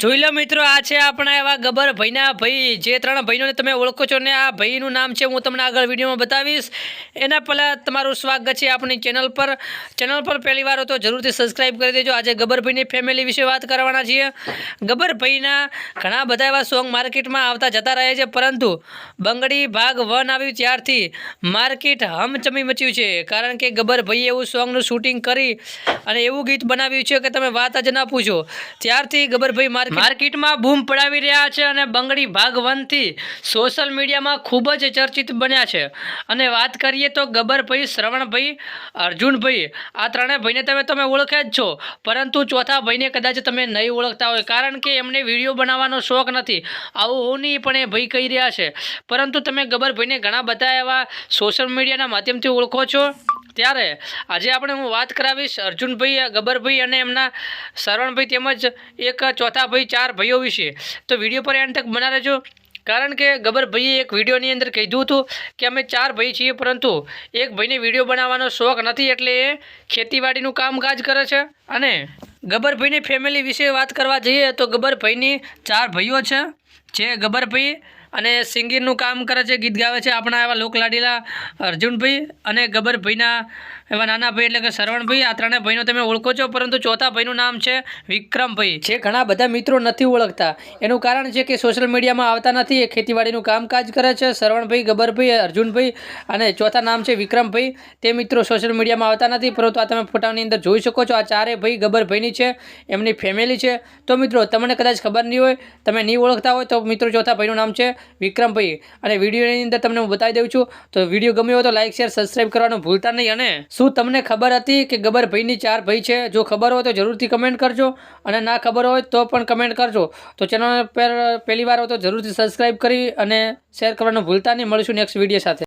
જોઈ લો મિત્રો, આ છે આપણા એવા ગબ્બર ભાઈના ભાઈ, જે ત્રણ ભાઈઓને તમે ઓળખો છો ને આ ભાઈનું નામ છે હું તમને આગળ વિડીયોમાં બતાવીશ. એના પહેલાં તમારું સ્વાગત છે આપણી ચેનલ પર પહેલી વાર હો તો જરૂરથી સબસ્ક્રાઈબ કરી દેજો. આજે ગબ્બર ભાઈની ફેમિલી વિશે વાત કરવાના છીએ. ગબ્બર ભાઈના ઘણા બધા એવા સોંગ માર્કેટમાં આવતા જતા રહે છે, પરંતુ બંગડી ભાગ 1 આવ્યું ત્યારથી માર્કેટ હમચમી મચ્યું છે. કારણ કે ગબ્બર ભાઈએ એવું સોંગનું શૂટિંગ કરી અને એવું ગીત બનાવ્યું છે કે તમે વાત જ ના પૂછો. ત્યારથી ગબ્બર ભાઈ માર્કેટમાં બૂમ પડાવી રહ્યા છે અને બંગડી ભાગ 1 થી સોશિયલ મીડિયામાં ખૂબ જ ચર્ચિત બન્યા છે. અને વાત કરીએ તો ગબ્બરભાઈ, શ્રવણભાઈ, અર્જુનભાઈ, આ ત્રણેય ભાઈને તમે ઓળખ્યા જ છો, પરંતુ ચોથા ભાઈને કદાચ તમે નહીં ઓળખતા હોય, કારણ કે એમને વિડીયો બનાવવાનો શોખ નથી. આવું હું નહીં, પણ એ ભાઈ કહી રહ્યા છે. પરંતુ તમે ગબ્બરભાઈને ઘણા બધા એવા સોશિયલ મીડિયાના માધ્યમથી ઓળખો છો. ત્યારે આજે આપણે હું વાત કરાવીશ અર્જુનભાઈ, ગબ્બરભાઈ અને એમના શ્રવણભાઈ તેમજ એક ચોથા ભાઈ, 4 ભાઈઓ વિશે. તો વિડીયો પર એન્ડ તક બના રહેજો, કારણ કે ગબ્બરભાઈએ એક વિડીયોની અંદર કીધું હતું કે અમે 4 ભાઈ છીએ, પરંતુ એક ભાઈને વિડીયો બનાવવાનો શોખ નથી, એટલે એ ખેતીવાડીનું કામકાજ કરે છે. અને ગબ્બરભાઈની ફેમિલી વિશે વાત કરવા જઈએ તો ગબ્બરભાઈની 4 ભાઈઓ છે, જે ગબ્બરભાઈ અને સિંગિંગનું કામ કરે છે, ગીત ગાવે છે. આપણા એવા લોકલાડીલા અર્જુનભાઈ અને ગબ્બરભાઈના એવા નાના ભાઈ એટલે કે શ્રવણભાઈ, આ ત્રણેય ભાઈનો તમે ઓળખો છો. પરંતુ ચોથા ભાઈનું નામ છે વિક્રમભાઈ, જે ઘણા બધા મિત્રો નથી ઓળખતા. એનું કારણ છે કે સોશિયલ મીડિયામાં આવતા નથી, એ ખેતીવાડીનું કામકાજ કરે છે. શ્રવણભાઈ, ગબ્બરભાઈ, અર્જુનભાઈ અને ચોથા નામ છે વિક્રમભાઈ, તે મિત્રો સોશિયલ મીડિયામાં આવતા નથી. પરંતુ આ તમે ફોટાની અંદર જોઈ શકો છો, આ 4 ભાઈ ગબ્બરભાઈની છે, એમની ફેમિલી છે. તો મિત્રો તમને કદાચ ખબર નહીં હોય, તમે નહીં ઓળખતા હોય, તો મિત્રો ચોથા ભાઈનું નામ છે વિક્રમભાઈ. અને વિડીયોની અંદર તમને હું બતાવી દઉં છું. તો વિડીયો ગમ્યો હોય તો લાઈક, શેર, સબસ્ક્રાઈબ કરવાનું ભૂલતા નહીં. અને શું તમને ખબર હતી કે ગબ્બરભાઈની 4 ભાઈ છે? જો ખબર હોય તો જરૂરથી કમેન્ટ કરજો, અને ના ખબર હોય તો પણ કમેન્ટ કરજો. તો ચેનલ પર પહેલી વાર હોય તો જરૂરથી સબસ્ક્રાઈબ કરી અને શેર કરવાનું ભૂલતા નહીં. મળીશું નેક્સ્ટ વિડીયો સાથે.